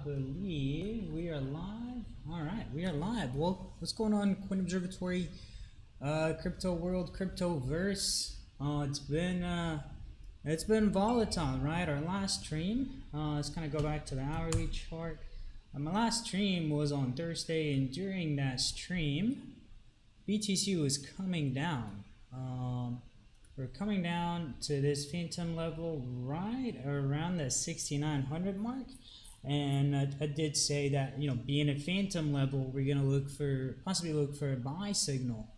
believe we are live. All right, we are live. Well, what's going on, Coin Observatory, crypto world, crypto verse? It's been volatile, right? Our last stream. Let's kind of go back to the hourly chart. My last stream was on Thursday, and during that stream, BTC was coming down. We're coming down to this phantom level right around the 6,900 mark. And I did say that, you know, being a phantom level, we're going to possibly look for a buy signal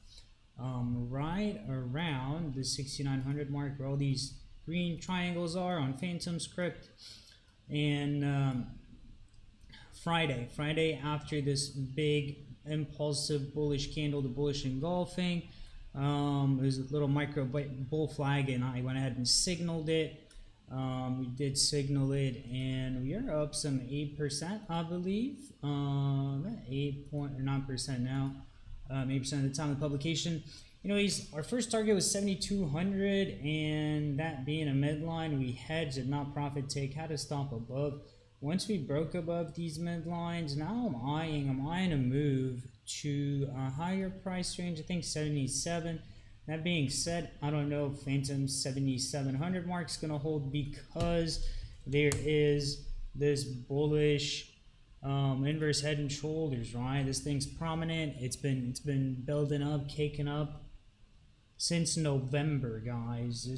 right around the 6,900 mark, where all these green triangles are on phantom script. And Friday after this big impulsive bullish candle, the bullish engulfing, there's a little micro bull flag, and I went ahead and signaled it. We did signal it, and we are up some 8%, I believe. 8.9% now. 8% at the time of the publication. Anyways, our first target was 7,200, and that being a midline, we hedged, did not profit take, had to stop above. Once we broke above these midlines, now I'm eyeing a move to a higher price range. I think 77. That being said, I don't know if Phantom 7,700 mark is going to hold, because there is this bullish inverse head and shoulders, right? This thing's prominent. It's been building up, caking up since November, guys.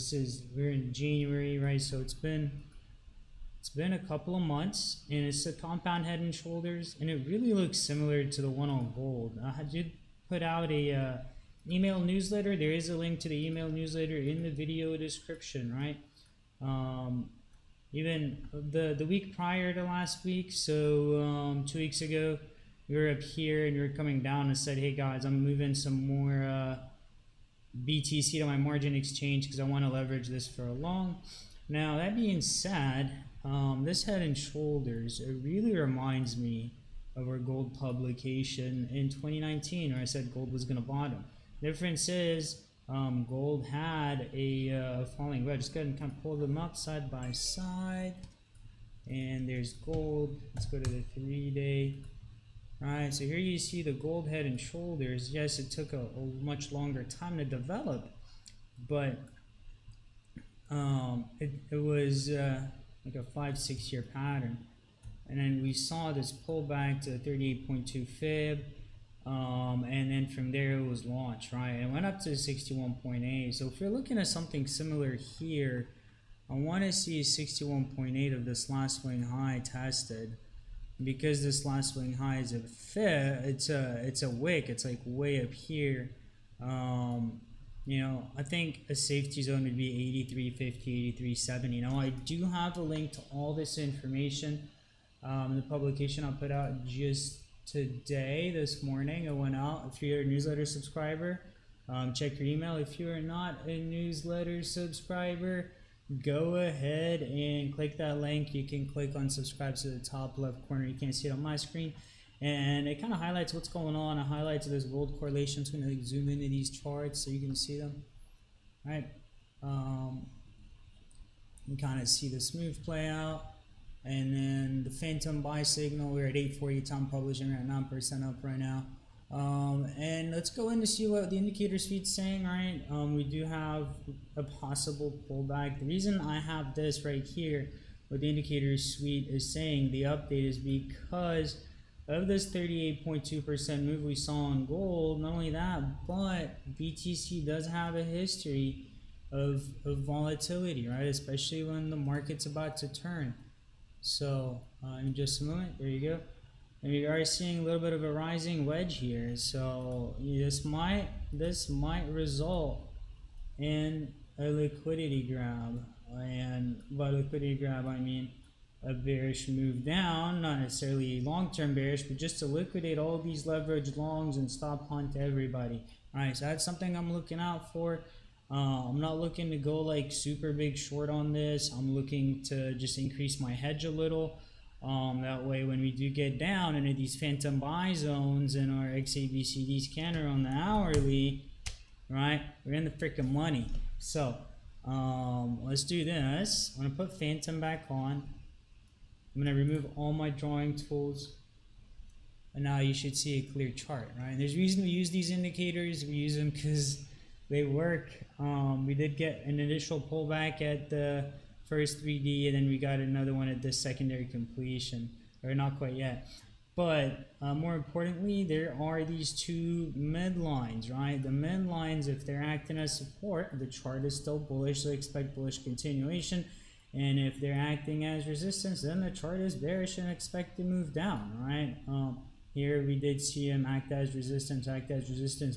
We're in January, right? So it's been a couple of months, and it's a compound head and shoulders, and it really looks similar to the one on gold. I did put out a email newsletter. There is a link to the email newsletter in the video description, right? Even the week prior to last week, so 2 weeks ago, we were up here and we were coming down and said, hey guys, I'm moving some more BTC to my margin exchange because I want to leverage this for a long. Now, that being said, this head and shoulders, it really reminds me of our gold publication in 2019, where I said gold was going to bottom. The difference is gold had a falling wedge. Just go ahead and kind of pull them up side by side, and there's gold. Let's go to the 3-day. All right, so here you see the gold head and shoulders. Yes, it took a much longer time to develop, but it was like a 5-6 year pattern, and then we saw this pullback to 38.2 fib, and then from there it was launched, right? It went up to 61.8. So if you're looking at something similar here, I want to see 61.8 of this last swing high tested, because this last swing high is a fib. It's a wick. It's like way up here. You know, I think a safety zone would be 83.50, 83.70. Now, I do have a link to all this information. The publication I put out just today, this morning. It went out. If you're a newsletter subscriber, check your email. If you are not a newsletter subscriber, go ahead and click that link. You can click on subscribe to the top left corner. You can't see it on my screen. And it kind of highlights what's going on. It highlights this gold correlation. So I'm going to zoom into these charts so you can see them. All right. You kind of see the smooth play out. And then the phantom buy signal, we're at 840 time publishing, we're at 9% up right now. And let's go in to see what the indicator feed's saying, right? We do have a possible pullback. The reason I have this right here, what the indicator suite is saying, the update, is because of this 38.2% move we saw on gold. Not only that, but BTC does have a history of volatility, right? Especially when the market's about to turn. So in just a moment, there you go. And we are seeing a little bit of a rising wedge here. So this might result in a liquidity grab. And by liquidity grab, I mean a bearish move down, not necessarily long-term bearish, but just to liquidate all these leverage longs and stop hunt everybody. All right, so that's something I'm looking out for. I'm not looking to go like super big short on this. I'm looking to just increase my hedge a little. That way when we do get down into these phantom buy zones in our XABCD scanner on the hourly, right, we're in the freaking money. So let's do this. I'm going to put phantom back on. I'm going to remove all my drawing tools, and now you should see a clear chart, right? And there's a reason we use these indicators. We use them because they work. We did get an initial pullback at the first 3D, and then we got another one at the secondary completion, or not quite yet. But more importantly, there are these two mid lines, right? The mid lines, if they're acting as support, the chart is still bullish, so expect bullish continuation. And if they're acting as resistance, then the chart is bearish and expect to move down, right? Here we did see him act as resistance,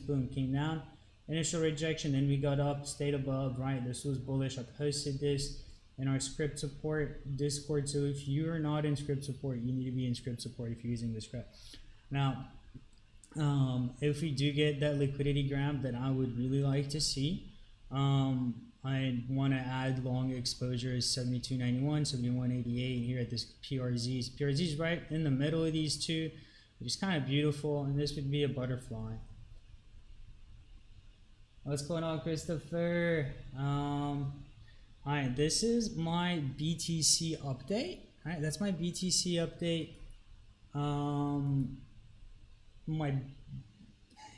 boom, came down. Initial rejection, then we got up, stayed above, right? This was bullish. I posted this in our script support Discord. So if you're not in script support, you need to be in script support if you're using the script. Now, if we do get that liquidity grab that I would really like to see, I want to add long exposure is 72.91, 71.88 here at this PRZ. PRZ is right in the middle of these two, which is kind of beautiful, and this would be a butterfly. What's going on, Christopher? Alright, this is my BTC update. Alright, that's my BTC update.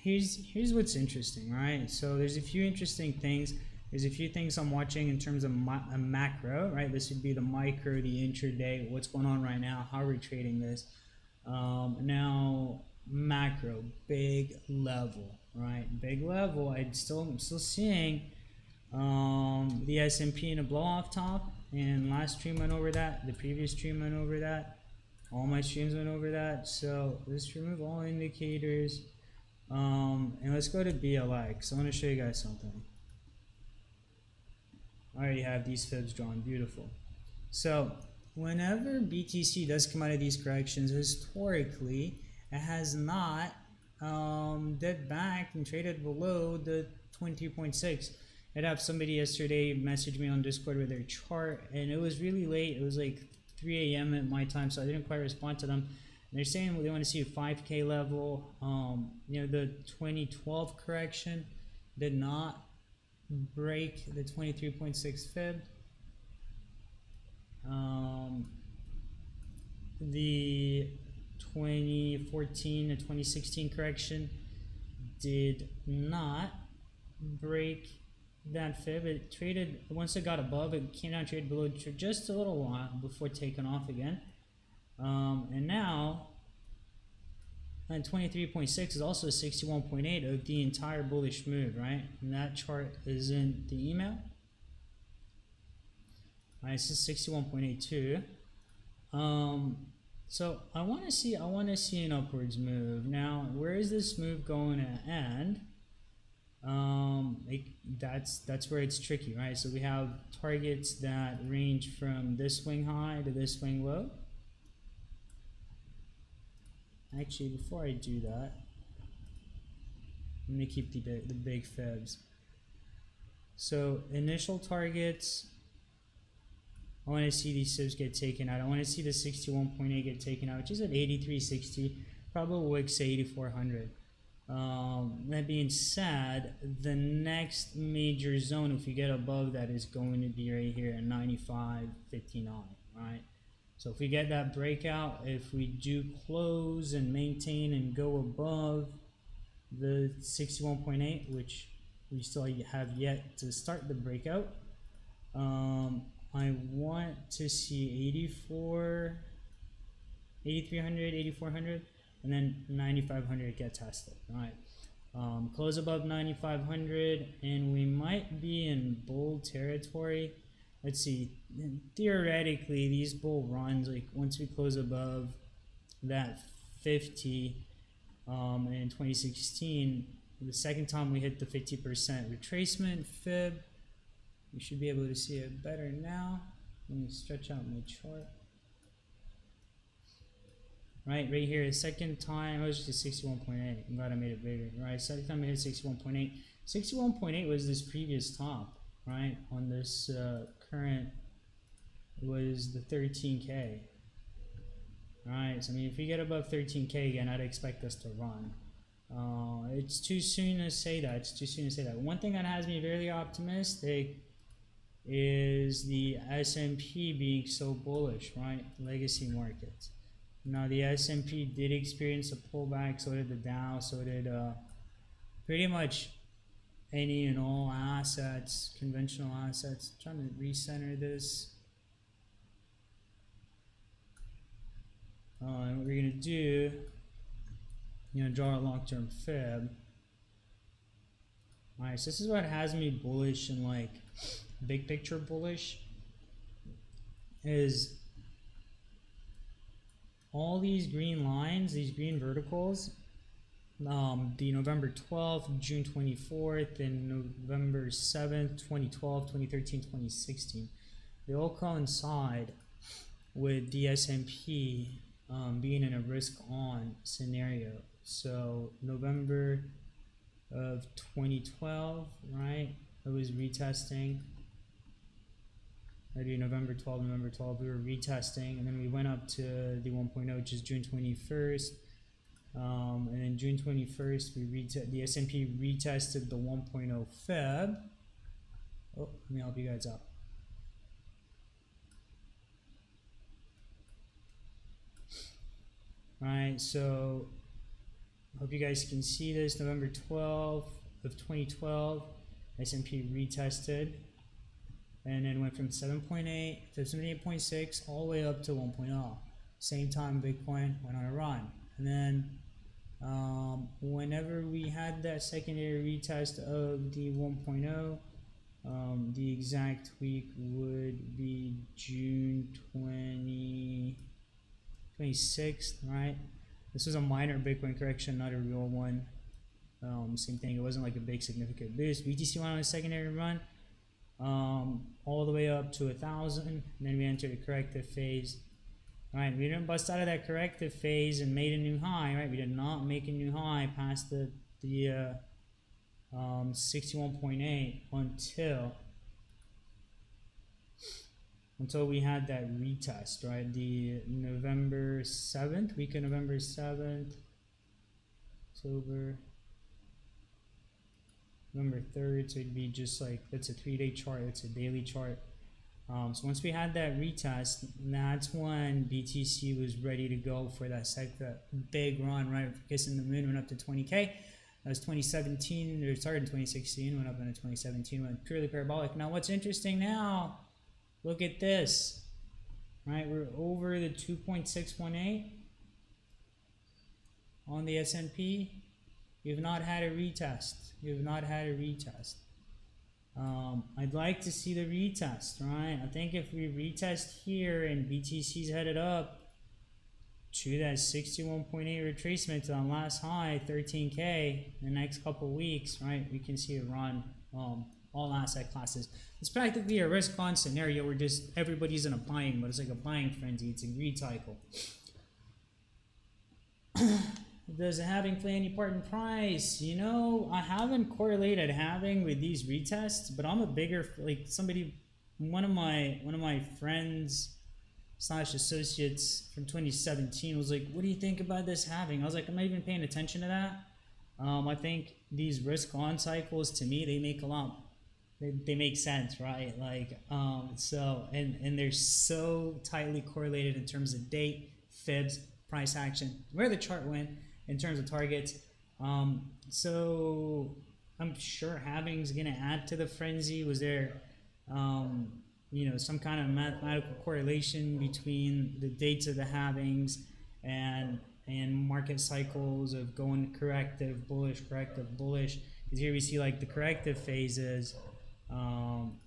Here's what's interesting, right? So there's a few interesting things. There's a few things I'm watching in terms of a macro, right? This would be the micro, the intraday, what's going on right now, how we're trading this. Now macro, big level, right? Big level. I'm still seeing the S&P in a blow off top, and last stream went over that, the previous stream went over that, all my streams went over that. So let's remove all indicators, and let's go to BLX. I want to show you guys something. I already have these fibs drawn, beautiful. So whenever BTC does come out of these corrections, historically it has not dipped back and traded below the 23.6. I'd have somebody yesterday message me on Discord with their chart, and it was really late. It was like 3 a.m. at my time, so I didn't quite respond to them. And they're saying they want to see a 5K level. You know, the 2012 correction did not break the 23.6 fib. The 2014 to 2016 correction did not break that fib. It traded, once it got above, it came down, traded below just a little while before taking off again. And now, and 23.6 is also 61.8 of the entire bullish move, right? And that chart is in the email. All right, this is 61.82. So I want to see an upwards move. Now, where is this move going to end? That's where it's tricky, right? So we have targets that range from this swing high to this swing low. Actually, before I do that, I'm gonna keep the big fibs. So initial targets, I want to see these fibs get taken out. I want to see the 61.8 get taken out, which is at 83.60. Probably wicks 8400. That being said, the next major zone, if we get above that, is going to be right here at 95.59, right? So if we get that breakout, if we do close and maintain and go above the 61.8, which we still have yet to start the breakout, I want to see 8300, 8400, and then 9500 get tested. All right, close above 9500, and we might be in bull territory. Let's see, theoretically these bull runs, like once we close above that 50 in 2016, the second time we hit the 50% retracement fib, we should be able to see it better now. Let me stretch out my chart. Right here, the second time, it was just 61.8. I'm glad I made it bigger. Right, second time I hit 61.8. 61.8 was this previous top, right? On this current, it was the 13K. Right, so I mean, if we get above 13K again, I'd expect us to run. It's too soon to say that. It's too soon to say that. One thing that has me very optimistic is the S&P being so bullish, right? Legacy markets. Now the S&P did experience a pullback, so did the Dow, so did pretty much any and all assets, conventional assets. I'm trying to recenter this. And what we're gonna do, draw a long-term fib. Alright, so this is what has me bullish and like big picture bullish is all these green lines, these green verticals, the November 12th, June 24th, and November 7th, 2012, 2013, 2016. They all coincide with the S&P being in a risk-on scenario. So November of 2012, right? It was retesting. Maybe November 12, we were retesting, and then we went up to the 1.0, which is June 21st. And then June 21st, the S&P retested the 1.0 Feb. Oh, let me help you guys out. Alright, so hope you guys can see this. November 12th of 2012, S&P retested and then went from 7.8 to 78.6 all the way up to 1.0. Same time Bitcoin went on a run. And then whenever we had that secondary retest of the 1.0, the exact week would be June 26th, right? This was a minor Bitcoin correction, not a real one. Same thing, it wasn't like a big significant boost. BTC went on a secondary run all the way up to 1,000, and then we entered a corrective phase. All right, we didn't bust out of that corrective phase and made a new high, right? We did not make a new high past the 61.8 until we had that retest, right? The November 7th, week of November 7th, October, November 3rd, so it'd be just like, that's a 3-day chart, that's a daily chart. So once we had that retest, that's when BTC was ready to go for that big run, right? Kissing the moon, went up to 20K. That was 2017, it started in 2016, went up into 2017, went purely parabolic. Now what's interesting now, look at this, right? We're over the 2.618 on the S&P. You've not had a retest. You have not had a retest. I'd like to see the retest, right? I think if we retest here and BTC's headed up to that 61.8 retracement to that last high, 13K, in the next couple weeks, right? We can see a run, all asset classes. It's practically a risk-on scenario where just everybody's in a buying, but it's like a buying frenzy. It's a greed cycle. Does halving play any part in price? You know, I haven't correlated halving with these retests, but I'm a bigger, like somebody, one of my friends / associates from 2017 was like, what do you think about this halving? I was like, I'm not even paying attention to that. I think these risk on cycles, to me, they make a lot, they make sense, right? Like, so, and they're so tightly correlated in terms of date, fibs, price action, where the chart went in terms of targets. So I'm sure halving's going to add to the frenzy. Was there, some kind of mathematical correlation between the dates of the halvings and market cycles of going corrective, bullish? Because here we see like the corrective phases.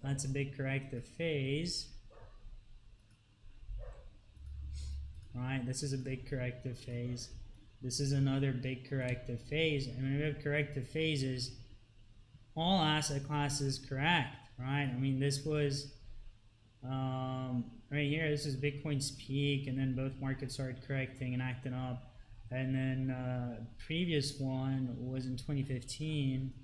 That's a big corrective phase. Right, this is a big corrective phase. This is another big corrective phase. And when we have corrective phases, all asset classes correct, right? I mean, this was right here. This is Bitcoin's peak, and then both markets started correcting and acting up. And then previous one was in 2015,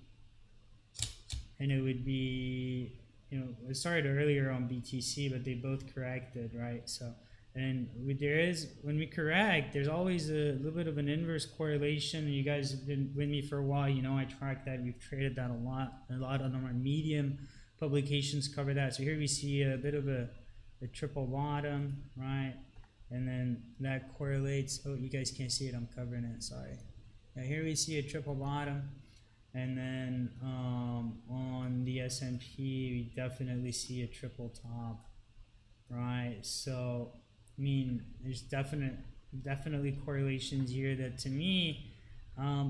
and it would be, it started earlier on BTC, but they both corrected, right? So. And when we correct, there's always a little bit of an inverse correlation. You guys have been with me for a while. I track that. We've traded that a lot on our Medium publications cover that. So here we see a bit of a triple bottom, right? And then that correlates. Oh, you guys can't see it. I'm covering it. Sorry. Yeah, here we see a triple bottom. And then on the S&P, we definitely see a triple top, right? So, I mean, there's definitely correlations here that to me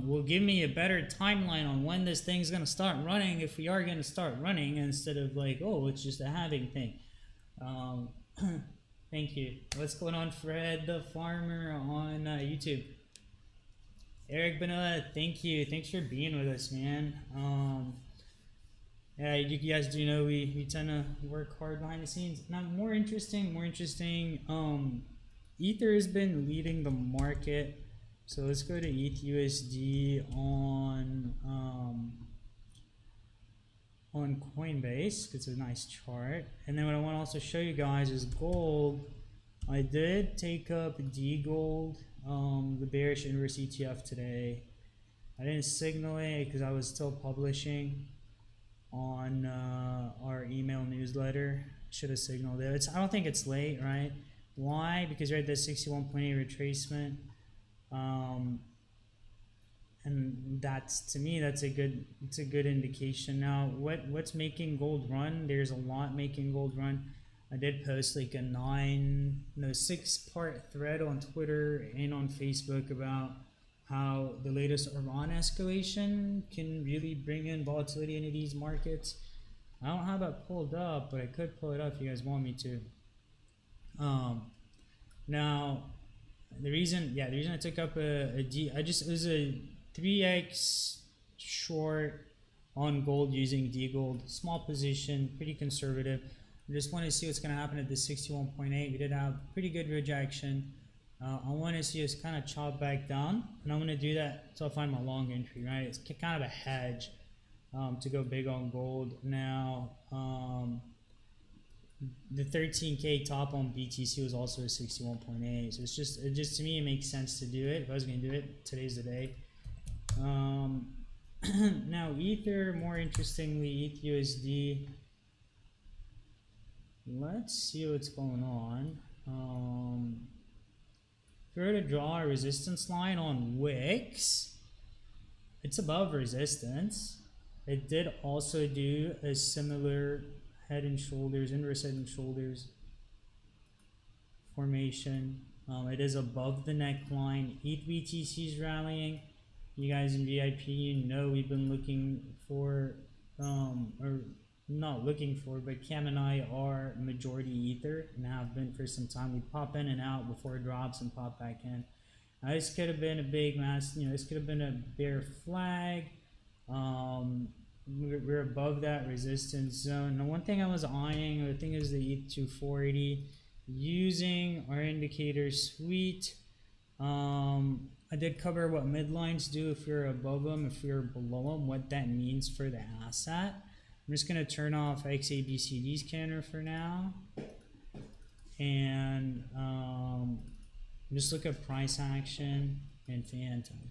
will give me a better timeline on when this thing's going to start running, if we are going to start running, instead of like, oh, it's just a halving thing. Thank you. What's going on, Fred the Farmer on YouTube? Eric Benoit, thank you. Thanks for being with us, man. Yeah, you guys do know we tend to work hard behind the scenes. Now, more interesting. Ether has been leading the market. So let's go to ETH USD on Coinbase. It's a nice chart. And then what I want to also show you guys is gold. I did take up D Gold, the bearish inverse ETF today. I didn't signal it because I was still publishing on our email newsletter. Should have signaled it. I don't think it's late, right? Why? Because we're at the 61.8 retracement, and that's, to me, it's a good indication. Now, what's making gold run? There's a lot making gold run. I did post like a 6-part thread on Twitter and on Facebook about how the latest Iran escalation can really bring in volatility into these markets. I don't have that pulled up, but I could pull it up if you guys want me to. Now, the reason I took up it was a 3x short on gold using D Gold, small position, pretty conservative. I just want to see what's going to happen at the 61.8. We did have pretty good rejection. I want to see us kind of chop back down, and I'm going to do that until I find my long entry, right? It's kind of a hedge to go big on gold. Now, the 13K top on BTC was also a 61.8, so it just to me it makes sense to do it. If I was going to do it, today's the day. Now, Ether, more interestingly, ETH USD. Let's see what's going on. If we were to draw a resistance line on Wix, it's above resistance. It did also do a similar head and shoulders, inverse head and shoulders formation. It is above the neckline. ETH BTC is rallying. You guys in VIP, you know we've been looking for, or not looking for, but Cam and I are majority Ether and have been for some time. We pop in and out before it drops and pop back in. Now, this could have been a big mass, this could have been a bear flag. We're above that resistance zone. Now, one thing I was eyeing, I think, is the ETH 2480 using our indicator suite. I did cover what midlines do if you're above them, if you're below them, what that means for the asset. I'm just going to turn off XABCD scanner for now, and just look at price action and Phantom.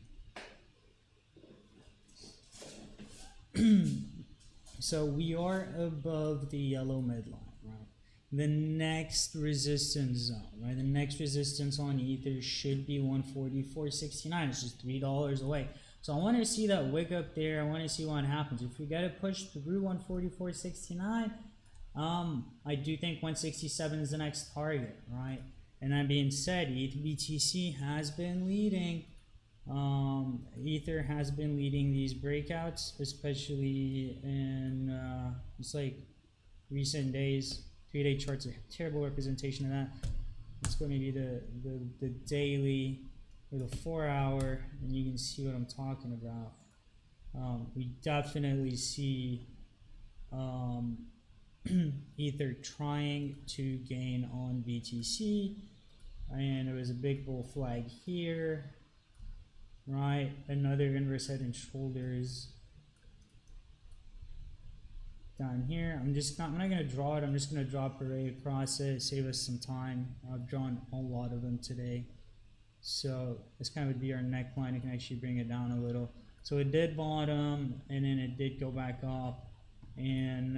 So we are above the yellow midline, right? The next resistance zone, right? The next resistance on Ether should be 144.69. It's just $3 away. So I want to see that wick up there. I want to see what happens. If we got to push through 144.69, I do think 167 is the next target, right? And that being said, ETH BTC has been leading. Ether has been leading these breakouts, especially in it's like recent days. 3-day charts are a terrible representation of that. Let's go maybe the daily or the 4-hour, and you can see what I'm talking about. We definitely see Ether trying to gain on BTC, and there was a big bull flag here, right? Another inverse head and shoulders down here. I'm not going to draw it. I'm just going to drop a ray across it, save us some time. I've drawn a lot of them today. So this kind of would be our neckline. You can actually bring it down a little. So it did bottom, and then it did go back up. And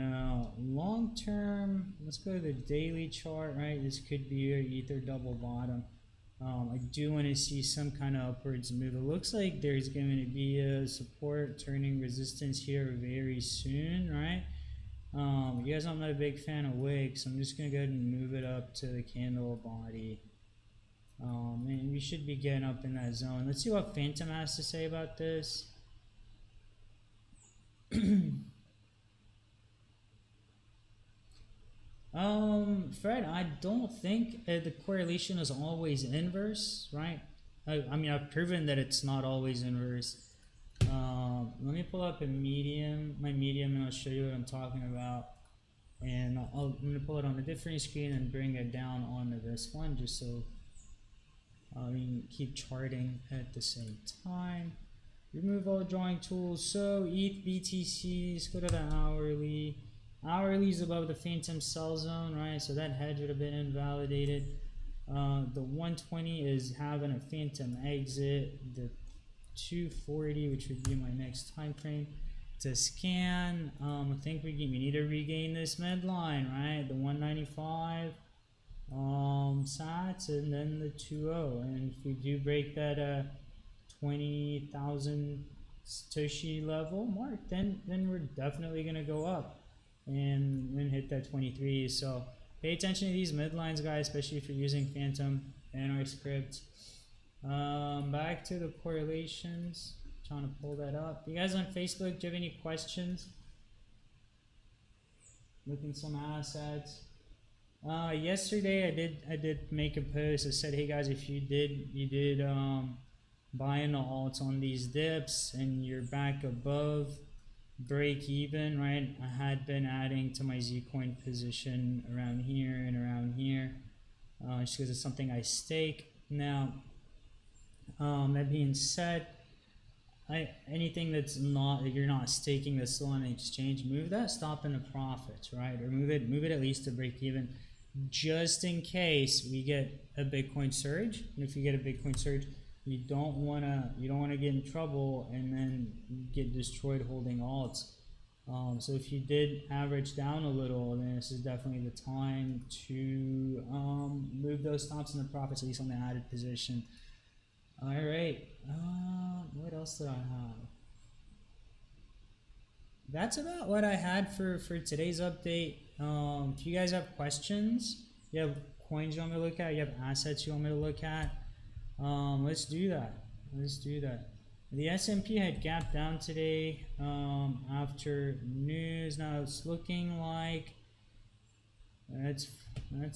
long term, let's go to the daily chart, right? This could be your ether double bottom. I do want to see some kind of upwards move. It looks like there's going to be a support turning resistance here very soon, right? You guys know I'm not a big fan of wicks, so I'm just going to go ahead and move it up to the candle body. And we should be getting up in that zone. Let's see what Phantom has to say about this. Fred, I don't think the correlation is always inverse, right? I mean, I've proven that it's not always inverse. Let me pull up my medium, and I'll show you what I'm talking about. And I'm going to pull it on a different screen and bring it down onto this one, just so we can keep charting at the same time. Remove all drawing tools. So ETH BTCs, go to the hourly. Hourly is above the phantom sell zone, right? So that hedge would have been invalidated. The 120 is having a phantom exit. The 240, which would be my next time frame to scan. I think we need to regain this midline, right? The 195 sats, and then the 20. And if we do break that 20,000 Satoshi level mark, then we're definitely gonna go up and hit that 23. So pay attention to these midlines, guys, especially if you're using Phantom and our script. Back to the correlations, trying to pull that up. You guys on Facebook, do you have any questions? Looking some assets. Yesterday I did make a post. I said, hey guys, if you did buy in the alts on these dips and you're back above break even, right? I had been adding to my Zcoin position around here and around here, just because it's something I stake. Now, that being said, anything that's not, that you're not staking, that's still on an exchange, move that stop into profits, right? Or move it at least to break even, just in case we get a Bitcoin surge. And if you get a Bitcoin surge, you don't wanna get in trouble and then get destroyed holding alts. So if you did average down a little, then this is definitely the time to move those stops into profits, at least on the added position. All right. What else did I have? That's about what I had for today's update. If you guys have questions, you have coins you want me to look at, you have assets you want me to look at, let's do that. The S&P had gapped down today after news. Now it's looking like that's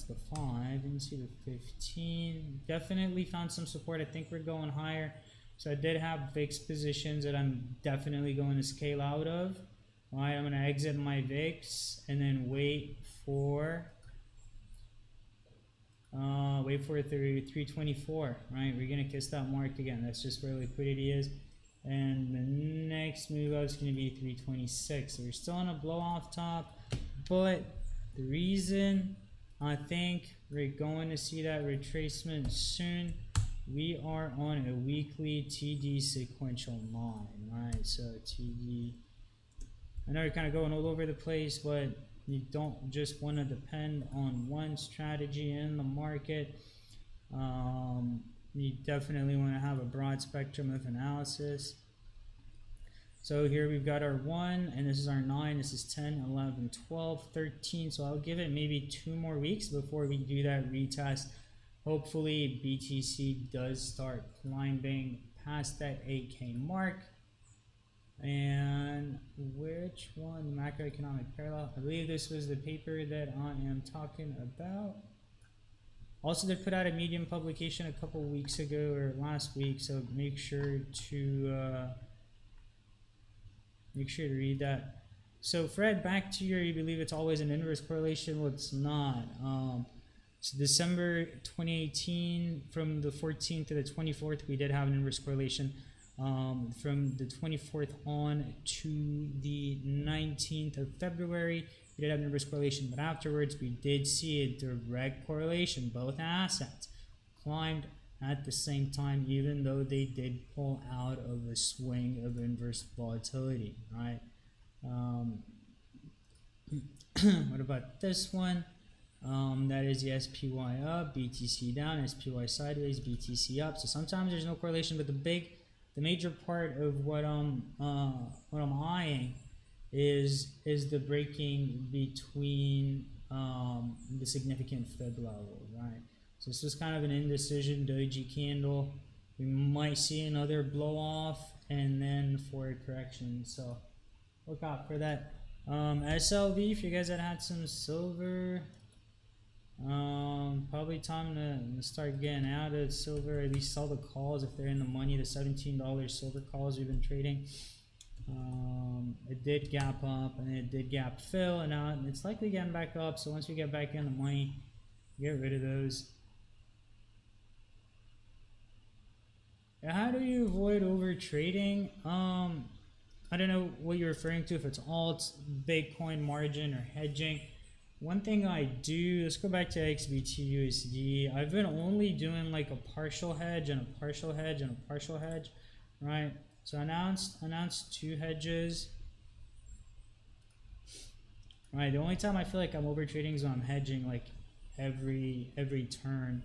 the 5. You can see the 15. Definitely found some support. I think we're going higher. So I did have VIX positions that I'm definitely going to scale out of. All right, I'm going to exit my VIX and then wait for 324, right? We're going to kiss that mark again. That's just where liquidity is. And the next move up is going to be 326. So we're still on a blow off top, but the reason I think we're going to see that retracement soon, we are on a weekly TD sequential line, right? So TD, I know we're kind of going all over the place, but you don't just want to depend on one strategy in the market. You definitely want to have a broad spectrum of analysis. So here we've got our 1, and this is our 9, this is 10, 11, 12, 13. So I'll give it maybe 2 more weeks before we do that retest. Hopefully BTC does start climbing past that 8K mark. And which one? Macroeconomic parallel. I believe this was the paper that I am talking about. Also, they put out a Medium publication a couple weeks ago or last week, so make sure to read that. So Fred, back to you believe it's always an inverse correlation. Well, it's not. So December 2018, from the 14th to the 24th, we did have an inverse correlation. From the 24th on to the 19th of February, we did have an inverse correlation, but afterwards we did see a direct correlation. Both assets climbed at the same time, even though they did pull out of a swing of inverse volatility, right? What about this one? That is the SPY up, BTC down, SPY sideways, BTC up. So sometimes there's no correlation, but the major part of what I'm eyeing is the breaking between the significant fib level, right? So this was kind of an indecision doji candle. We might see another blow off and then forward correction. So look out for that. SLV, if you guys had some silver, probably time to start getting out of silver, at least sell the calls if they're in the money, the $17 silver calls we've been trading. It did gap up and it did gap fill, and now it's likely getting back up. So once we get back in the money, get rid of those. How do you avoid over trading? I don't know what you're referring to, if it's alts, Bitcoin margin, or hedging. One thing I do, let's go back to XBT USD. I've been only doing like a partial hedge and a partial hedge and a partial hedge, right? So I announced 2 hedges. Right, the only time I feel like I'm over trading is when I'm hedging like every turn.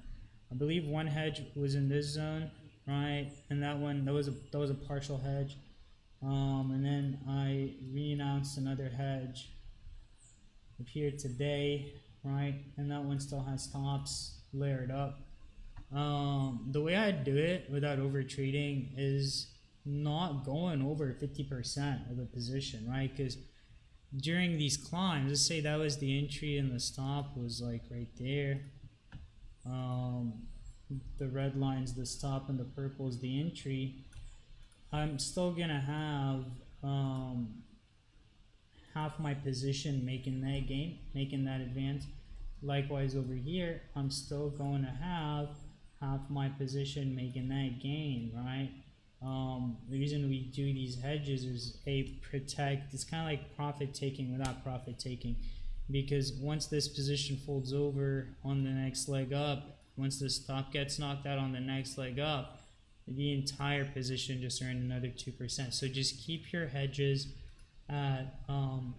I believe one hedge was in this zone, right? And that was a partial hedge. And then I re-announced another hedge up here today, right? And that one still has stops layered up. The way I do it without over trading is not going over 50% of a position, right? Because during these climbs, let's say that was the entry and the stop was like right there. The red line's the stop and the purple is the entry. I'm still gonna have half my position making that gain, making that advance. Likewise over here, I'm still going to have half my position making that gain, right? The reason we do these hedges is protect. It's kind of like profit taking without profit taking, because once this position folds over on the next leg up, once the stop gets knocked out on the next leg up, the entire position just earned another 2%. So just keep your hedges at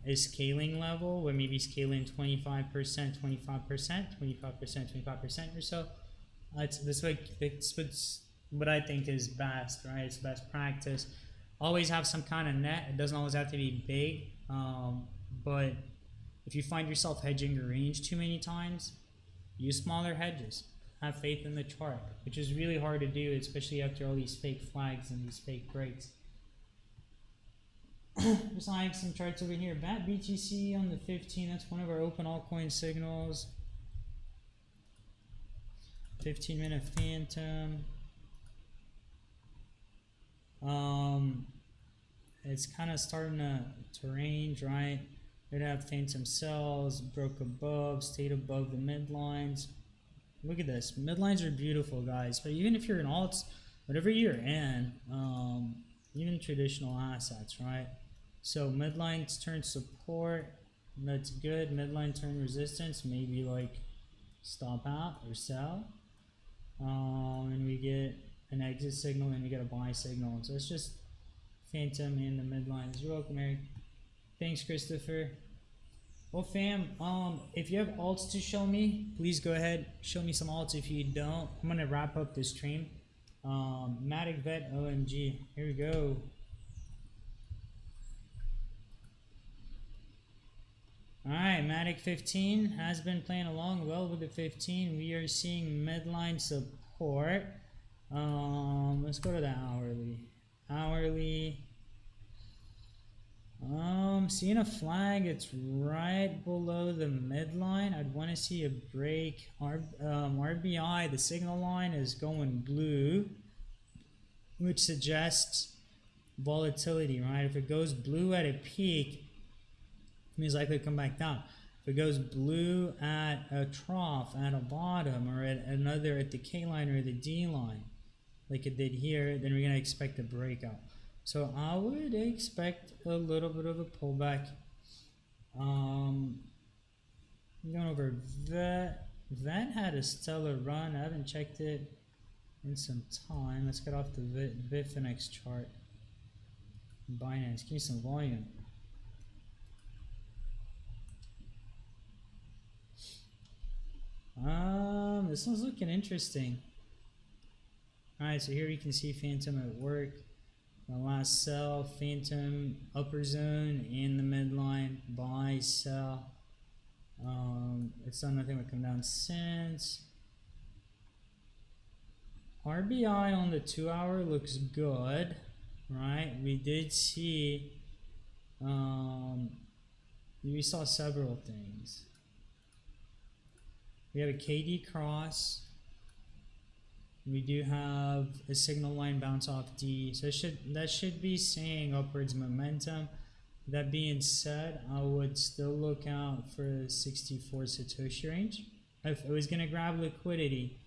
a scaling level, where maybe scaling 25%, 25%, 25%, 25% or so. That's what I think is best, right? It's best practice. Always have some kind of net. It doesn't always have to be big, but if you find yourself hedging your range too many times, use smaller hedges. Have faith in the chart, which is really hard to do, especially after all these fake flags and these fake breaks. Just eyeing some charts over here. BAT BTC on the 15, that's one of our open altcoin signals. 15-minute phantom. It's kind of starting to range, right? We'd have phantom cells, broke above, stayed above the midlines. Look at this. Midlines are beautiful, guys. But even if you're in alts, whatever you're in, even traditional assets, right? So midlines turn support, that's good. Midline turn resistance, maybe like stop out or sell. And we get an exit signal and we get a buy signal. So it's just phantom in the midlines. You're welcome, Eric. Thanks, Christopher. Well, fam, if you have alts to show me, please go ahead, show me some alts. If you don't, I'm gonna wrap up this stream. Matic Vet OMG, here we go. Alright, Matic 15 has been playing along well with the 15. We are seeing midline support. Let's go to the hourly. Seeing a flag, it's right below the midline. I'd want to see a break. RBI, the signal line is going blue, which suggests volatility, right? If it goes blue at a peak, it means likely to come back down. If it goes blue at a trough, at a bottom, or at another, at the K line or the D line, like it did here, then we're going to expect a breakout. So I would expect a little bit of a pullback. Going over Vet. Vet had a stellar run. I haven't checked it in some time. Let's get off the Bitfinex chart. Binance, give me some volume. This one's looking interesting. Alright, so here you can see Phantom at work. The last sell, Phantom upper zone in the midline, buy, sell. It's done nothing but come down since. RBI on the 2 hour looks good, right? We did see, we saw several things. We have a KD cross. We do have a signal line bounce off D, so that should be saying upwards momentum. That being said, I would still look out for 64 Satoshi range if it was going to grab liquidity.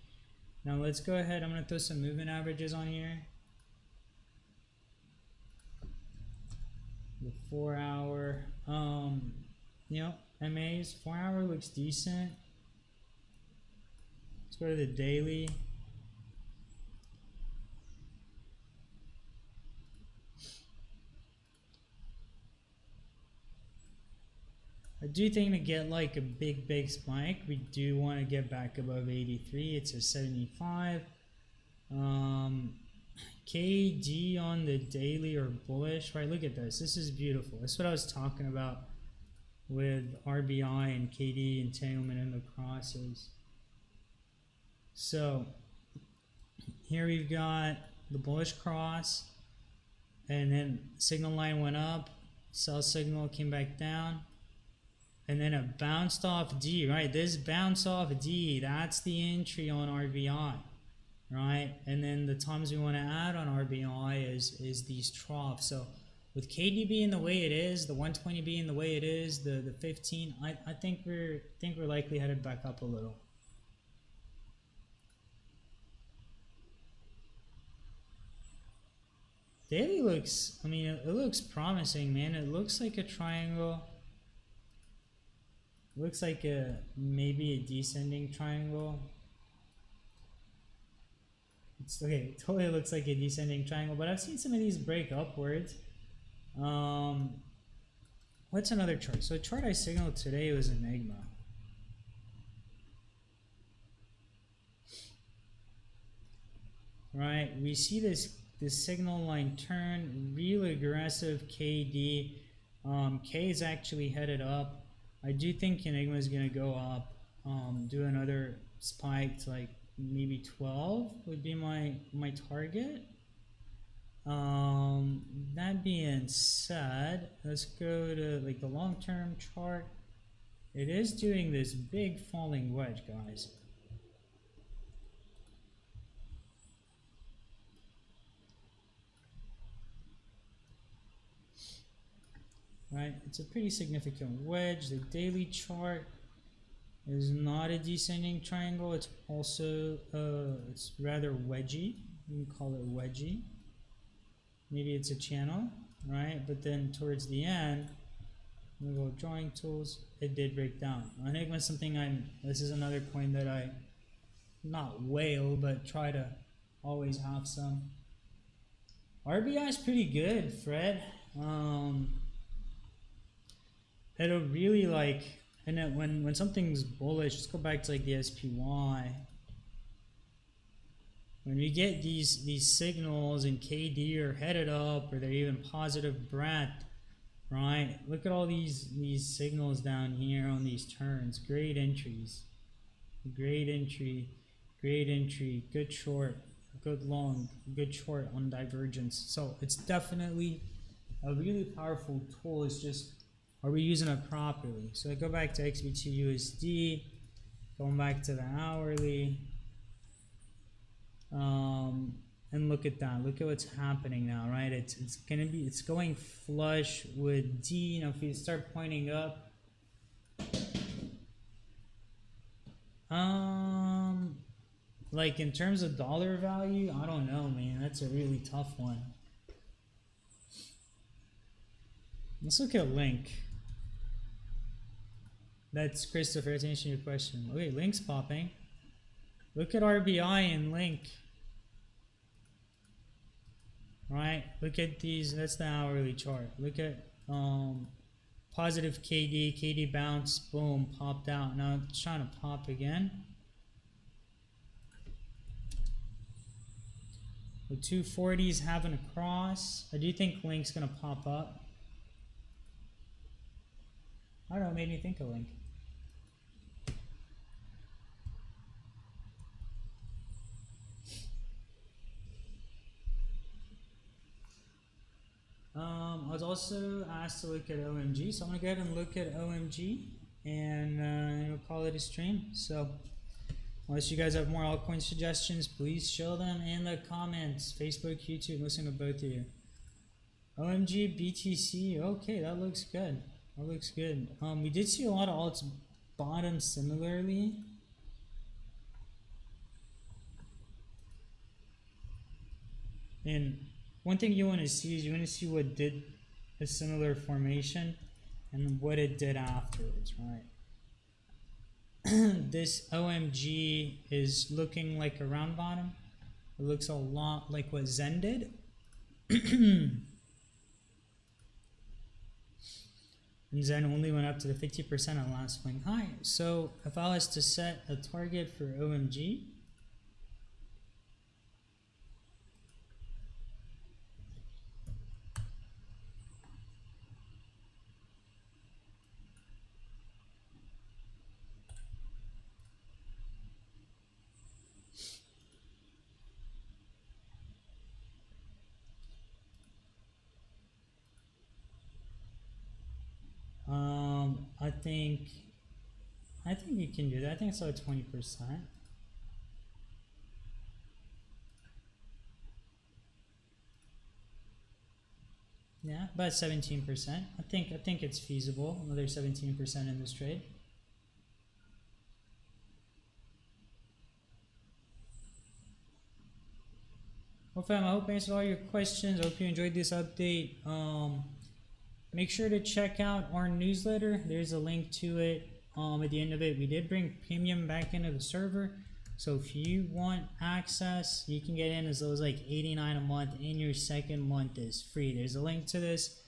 Now let's go ahead, I'm going to throw some moving averages on here. The 4 hour, MAs, 4 hour looks decent. Let's go to the daily. I do think to get like a big spike, we do want to get back above 83. It's a 75. KD on the daily or bullish, right? Look at this. This is beautiful. That's what I was talking about with RBI and KD entanglement in the crosses. So here we've got the bullish cross, and then signal line went up, sell signal came back down. And then it bounced off D, right? This bounce off D, that's the entry on RBI, right? And then the times we want to add on RBI is these troughs. So with KD being the way it is, the 120 being the way it is, the 15, I think we're likely headed back up a little. Daily looks, I mean, it looks promising, man. It looks like a triangle. Looks like maybe a descending triangle. It's okay, it totally looks like a descending triangle, but I've seen some of these break upwards. What's another chart? So a chart I signaled today was Enigma. Right, we see this signal line turn, real aggressive KD. K is actually headed up. I do think Enigma is going to go up, do another spike to like maybe 12 would be my target. That being said, let's go to like the long-term chart. It is doing this big falling wedge, guys. Right, it's a pretty significant wedge. The daily chart is not a descending triangle. It's also it's rather wedgy. You can call it wedgy. Maybe it's a channel, right? But then towards the end, we go drawing tools. It did break down. Enigma is something this is another coin that I not whale, but try to always have some. RBI is pretty good, Fred. It'll really like, and then when something's bullish, let's go back to like the SPY. When we get these signals and KD are headed up or they're even positive breadth, right? Look at all these signals down here on these turns. Great entries, great entry, great entry, good short, good long, good short on divergence. So it's definitely a really powerful tool. It's just, are we using it properly? So I go back to XBT USD, going back to the hourly, and look at that. Look at what's happening now, right? It's going flush with D. You know, if you start pointing up, like in terms of dollar value, I don't know, man. That's a really tough one. Let's look at Link. That's Christopher, to answer your question. Okay, Link's popping. Look at RBI and Link. Right? Look at these. That's the hourly chart. Look at positive KD. KD bounce. Boom. Popped out. Now it's trying to pop again. The 240s having a cross. I do think Link's gonna pop up. I don't know, it made me think of Link. I was also asked to look at OMG, so I'm gonna go ahead and look at OMG and we'll call it a stream. So unless you guys have more altcoin suggestions, please show them in the comments. Facebook, YouTube, listen to both of you. OMG, BTC, okay, that looks good. That looks good. We did see a lot of alts bottom similarly. And one thing you want to see is you want to see what did a similar formation and what it did afterwards, right? This OMG is looking like a round bottom. It looks a lot like what Zen did. And Zen only went up to the 50% on last swing high. So if I was to set a target for OMG, I think you can do that. I think it's about 20%. Yeah, about 17%. I think it's feasible. Another 17% in this trade. Well, fam, I hope I answered all your questions. I hope you enjoyed this update. Make sure to check out our newsletter. There's a link to it. At the end of it, we did bring premium back into the server. So if you want access, you can get in as low as like $89 a month, and your second month is free. There's a link to this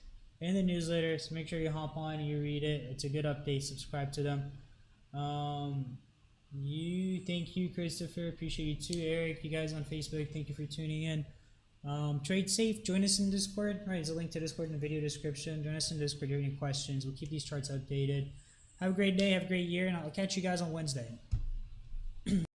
in the newsletter, so make sure you hop on and you read it. It's a good update. Subscribe to them. Thank you, Christopher. Appreciate you too, Eric. You guys on Facebook, thank you for tuning in. Trade safe. Join us in Discord. All right, there's a link to Discord in the video description. Join us in Discord if you have any questions. We'll keep these charts updated. Have a great day. Have a great year, and I'll catch you guys on Wednesday.